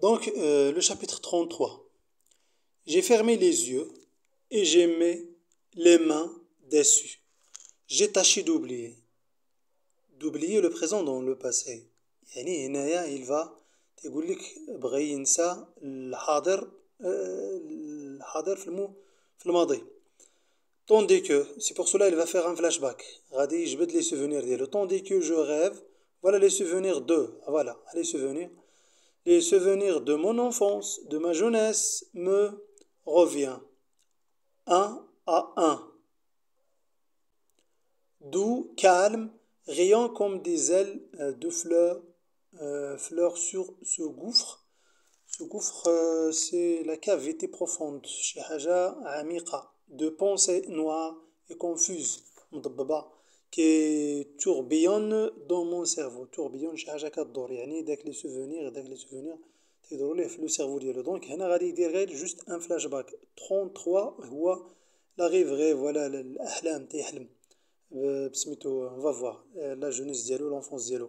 Donc, le chapitre 33. J'ai fermé les yeux et j'ai mis les mains dessus. J'ai tâché d'oublier. D'oublier le présent dans le passé. يعني هنايا il va تقول لك بغى ينسى الحاضر في الماضي. Tandis que, c'est pour cela il va faire un flashback. غادي يجبد les souvenirs ديالو. Tandis que je rêve, voilà les souvenirs de, voilà, les souvenirs. Les souvenirs de mon enfance, de ma jeunesse, me revient un à un. Doux, calme, riant comme des ailes de fleurs, fleurs sur ce gouffre. Ce gouffre, c'est la cavité profonde, شي حاجة عميقة, de pensées noires et confuses, مضببة, qui tourbillonnent dans mon cerveau. Tourbillonne شي حاجة كدور, يعني داك les souvenirs, داك les souvenirs تيدوروا ليه في لو سيرفو ديالو. دونك هنا غادي يدير غير جوست ان فلاش باك. 33 هو لاغيف غير فوالا الاحلام تيحلم بسميتو on va voir la jeunesse ديالو l'enfance ديالو.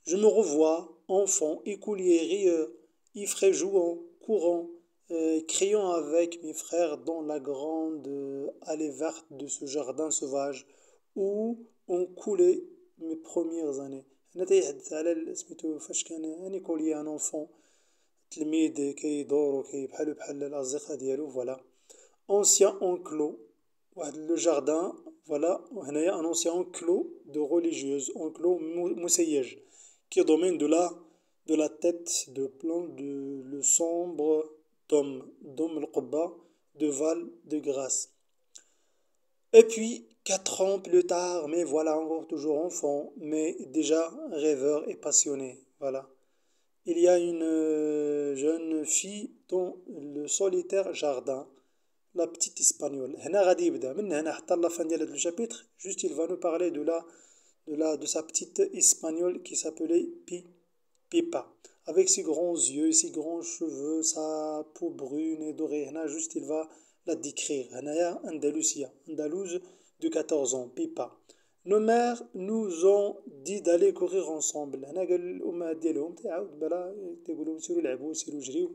Je me revois enfant, écolier, rieur, ivre jouant, courant, criant avec mes frères dans la grande allée verte de ce jardin sauvage où ont coulé mes premières années. هنا تيحدث على سميتو فاش كان ان écolier un enfant تلميذ كيدور بحال الاصدقاء ديالو فوالا. Ancien enclos, واحد لو جاردان فوالا. وهنايا ان ancien enclos de religieuse, enclos مسيج qui domine de la tête de plan de le sombre dôme القبة de Val de Grâce. Et puis 4 ans plus tard, mais voilà encore toujours enfant, mais déjà rêveur et passionné, voilà. Il y a une jeune fille dans le solitaire jardin, la petite espagnole. هنا غادي يبدا من هنا حتى la fin ديال هذا chapitre. Juste il va nous parler de sa petite espagnole qui s'appelait Pipa, avec ses grands yeux, ses grands cheveux, sa peau brune et dorée. هنا juste il va la décrire. هنايا Andalouse de 14 ans, Pipa. Nos mères nous ont dit d'aller courir ensemble. هنا قال الأمهات ديالهم تعاود بلا تيقولوا سيروا لعبوا سيروا جريوا.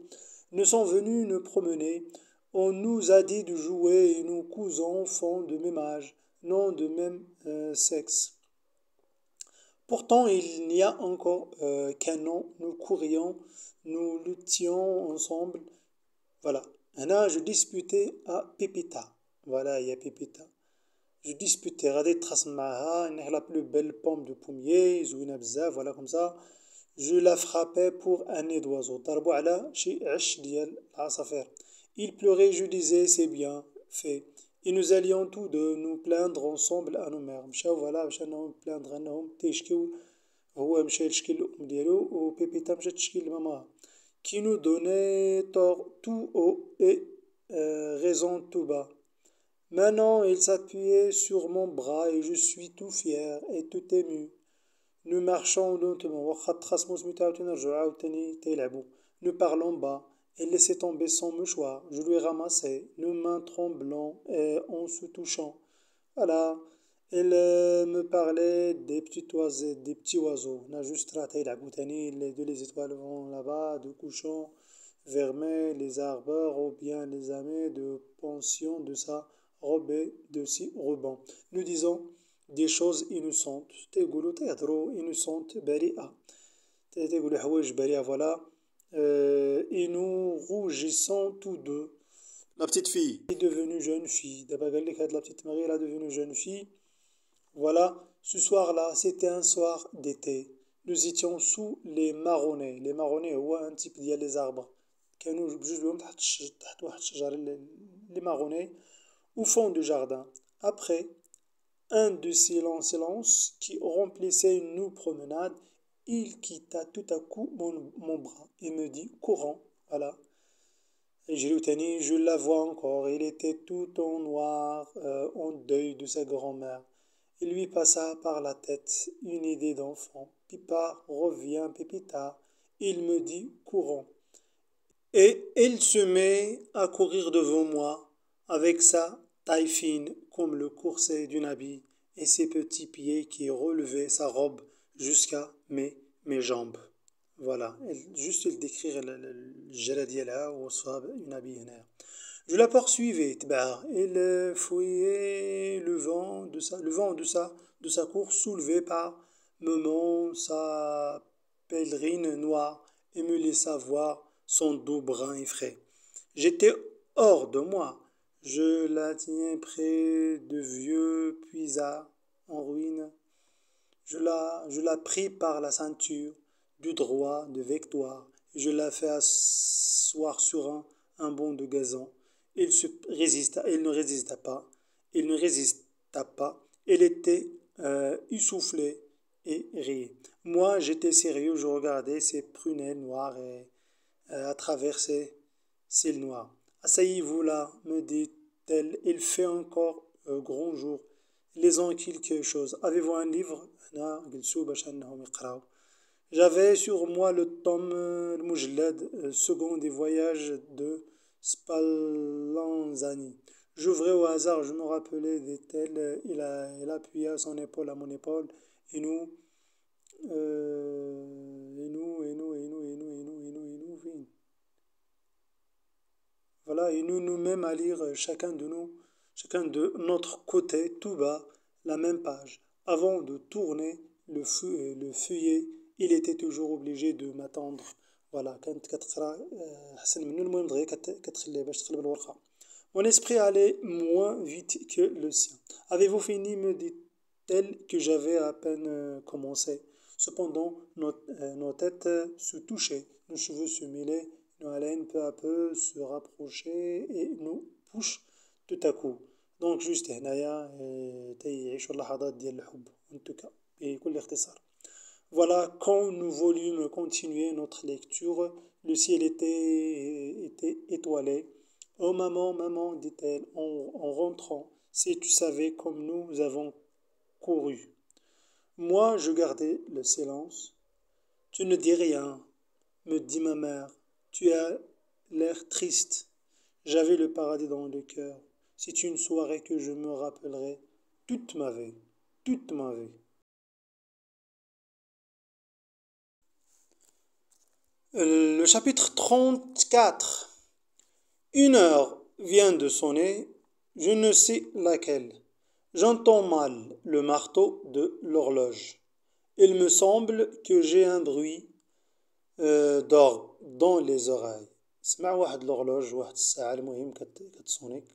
Nous sommes venus nous promener. On nous a dit de jouer et nous cousons enfants de même âge, non de même sexe. Pourtant, il n'y a encore qu'un an, nous courions, nous luttions ensemble. Voilà. Là, je disputais à Pépita. Voilà, il y a Pépita. Je disputais, غادي تخاصم معها, إنها la plus belle pomme de pommier, زوينة بزاف, voilà comme ça. Je la frappais pour un nid d'oiseau. ضربوا على شي عش ديال العصافير. Il pleurait, je disais, c'est bien fait. Et nous allions tous deux nous plaindre ensemble à nos mères. مشاو فوالا باش انهم plaindre انهم تيشكيو. هو مشى يشكي للأم ديالو وبيبيتا مشات تشكي لماماها. Qui nous donnait tort tout haut et raison tout bas. Maintenant, il s'appuyait sur mon bras et je suis tout fier et tout ému. Nous marchons lentement. واخا تخاصمو سميتو عاوتاني رجعو عاوتاني تيلعبو. Nous parlons bas. Elle laissait tomber son mouchoir. Je lui ramassais, nos mains tremblantes et en se touchant. Voilà. Elle me parlait des petits oiseaux. On a juste raté la boutanée, les étoiles vont là-bas, de couchons, vermeils, les arbres ou bien les amis de pension de sa robe et de ses rubans. Nous disons des choses innocentes. تيقولوا تيهضروا innocentes بريئة. تيقولوا حوايج بريئة voilà. Et nous rougissons tous deux. La petite fille est devenue jeune fille. دابا قال لك هاد la petite Marie elle est devenue jeune fille. Voilà, ce soir-là, c'était un soir d'été. Nous étions sous les marronniers. Les marronniers هو un type ديال les arbres. كانوا بجوج بهم تحت واحد الشجر. Les marronniers au fond du jardin. Après un de ces longs silences qui remplissait nos promenades, il quitta tout à coup mon bras et me dit courant. Voilà. Et je la vois encore. Il était tout en noir, en deuil de sa grand-mère. Il lui passa par la tête une idée d'enfant. Pipa, reviens, Pépita. Il me dit courant. Et il se met à courir devant moi avec sa taille fine comme le corset d'une habit et ses petits pieds qui relevaient sa robe jusqu'à mes jambes. Voilà, juste il décrire الجلة ديالها ووصفها ينبيه هنا. Je la poursuivais, تبعها. Il fouillait le vent de sa course soulevé par moment sa pèlerine noire et me laissa voir son dos brun et frais. J'étais hors de moi. Je la tiens près de vieux puisards en ruine. Je la pris par la ceinture du droit de victoire. Je la fais asseoir sur un banc de gazon. Il ne résista pas. Il ne résista pas. Il était essoufflé et riait. Moi, j'étais sérieux. Je regardais ses prunelles noires et à travers ses cils noirs. Asseyez-vous là, me dit-elle. Il fait encore grand jour. Lisons quelque chose. Avez-vous un livre? هنا جلسوا باش انهم يقراو. J'avais sur moi le tome المجلد second des voyages de Spallanzani. J'ouvrais au hasard, je me rappelais, dit-elle. Il appuya son épaule à mon épaule et nous, voilà, et nous mêmes à lire chacun de notre côté, tout bas, la même page. Avant de tourner le feuillet, il était toujours obligé de m'attendre. Voilà, كانت كتقرا أحسن منه المهم دغيا كتخليه باش تقلب الورقة. Mon esprit allait moins vite que le sien. Avez-vous fini, me dit-elle, que j'avais à peine commencé. Cependant, nos têtes se touchaient, nos cheveux se mêlaient, nos haleines peu à peu se rapprochaient et nous poussent tout à coup. Donc juste هنايا تيعيشوا اللحظات ديال الحب en tout cas بكل اختصار. Voilà, quand nous voulûmes continuer notre lecture, le ciel était étoilé. Oh maman, maman, dit-elle en rentrant, si tu savais comme nous avons couru. Moi, je gardais le silence. Tu ne dis rien, me dit ma mère. Tu as l'air triste. J'avais le paradis dans le cœur. C'est une soirée que je me rappellerai toute ma vie, toute ma vie. Le chapitre 34. Une heure vient de sonner, je ne sais laquelle. J'entends mal le marteau de l'horloge. Il me semble que j'ai un bruit d'orgue dans les oreilles. سمع واحد l'horloge واحد الساعة المهم كتصونيك.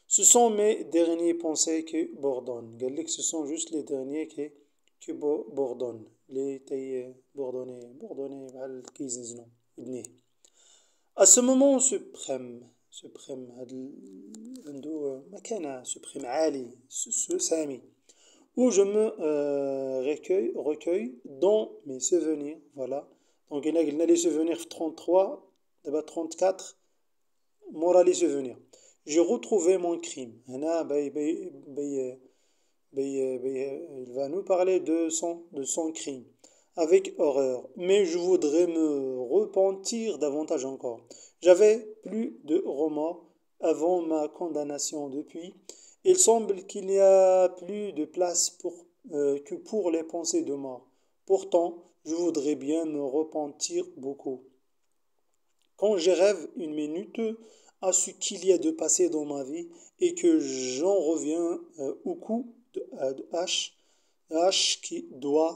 Ce sont mes derniers pensées qui bourdonnent. قال لك ce sont juste les derniers qui bourdonnent. اللي bourdonner بحال كيزنزنوا ودنيه. À ce moment suprême عنده مكانة suprême عالي سامي où je me recueille dans mes souvenirs. Voilà. Donc il a les souvenirs 33, d'abord 34, mora les souvenirs. J'ai retrouvé mon crime. هنا il va nous parler de son crime avec horreur. Mais je voudrais me repentir davantage encore. J'avais plus de remords avant ma condamnation. Depuis, il semble qu'il n'y a plus de place que pour les pensées de mort. Pourtant, je voudrais bien me repentir beaucoup. Quand je rêve une minute à ce qu'il y a de passé dans ma vie et que j'en reviens au coup de hache qui doit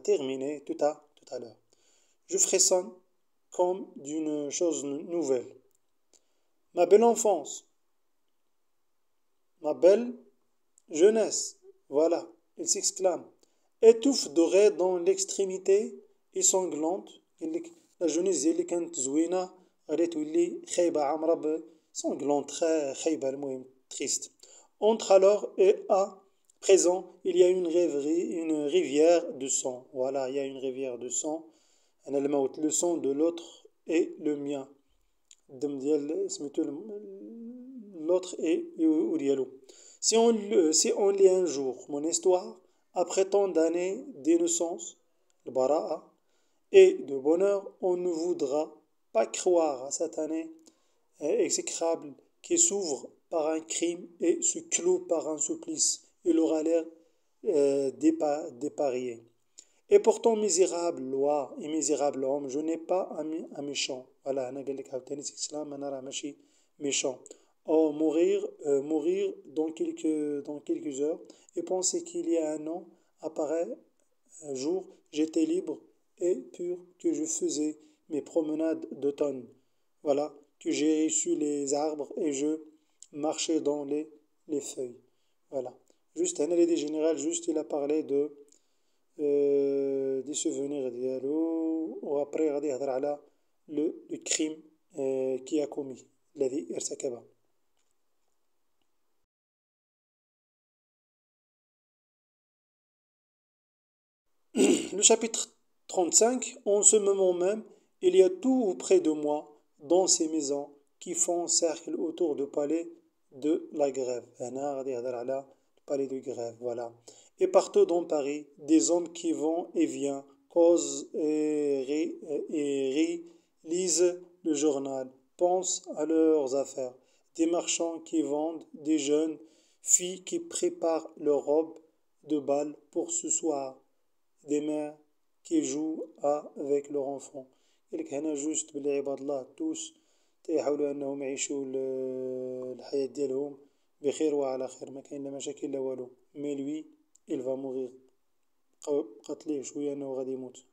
terminer tout à l'heure. Je frissonne comme d'une chose nouvelle. Ma belle enfance, ma belle jeunesse, voilà, il s'exclame, étouffe dorée dans l'extrémité et sanglante. La jeunesse اللي كانت زوينة غادي تولي خايبة عامرة sanglante خايبة المهم triste. Entre alors et à présent, il y a une rivière de sang. Voilà, il y a une rivière de sang. Le sang de l'autre et le mien. L'autre et وديالو. Si on lit un jour mon histoire, après tant d'années d'innocence, le bara'a, et de bonheur, on ne voudra pas croire à cette année exécrable qui s'ouvre par un crime et se clôt par un supplice. Il aura l'air dépareillé. Et pourtant, misérable loi et misérable homme, je n'ai pas un méchant. Voilà, أنا قال لك عاوتاني سي السلام أنا راه ماشي méchant. Oh, mourir dans quelques heures et penser qu'il y a un an, apparaît un jour, j'étais libre et pur, que je faisais mes promenades d'automne. Voilà, que j'ai reçu les arbres et je marchais dans les feuilles. Voilà. Juste, un idée générale, juste il a parlé des souvenirs ديالو وابري غادي يهضر على le crime qui a commis الذي ارتكبه. Le chapitre 35, en ce moment même, il y a tout près de moi, dans ces maisons qui font cercle autour du palais de la grève. هنا غادي يهضر على le palais de grève, voilà. Et partout dans Paris, des hommes qui vont et viennent, causent et rient, lisent le journal, pensent à leurs affaires. Des marchands qui vendent, des jeunes filles qui préparent leurs robes de bal pour ce soir, des mères qui jouent avec leurs enfants. قالك هنا جوست بلي عباد الله توس تيحاولوا انهم يعيشوا الحياة ديالهم بخير وعلى خير، ما كاين لا مشاكل لا والو، مي لوي il va mourir. بقات ليه شوية انه غادي يموت.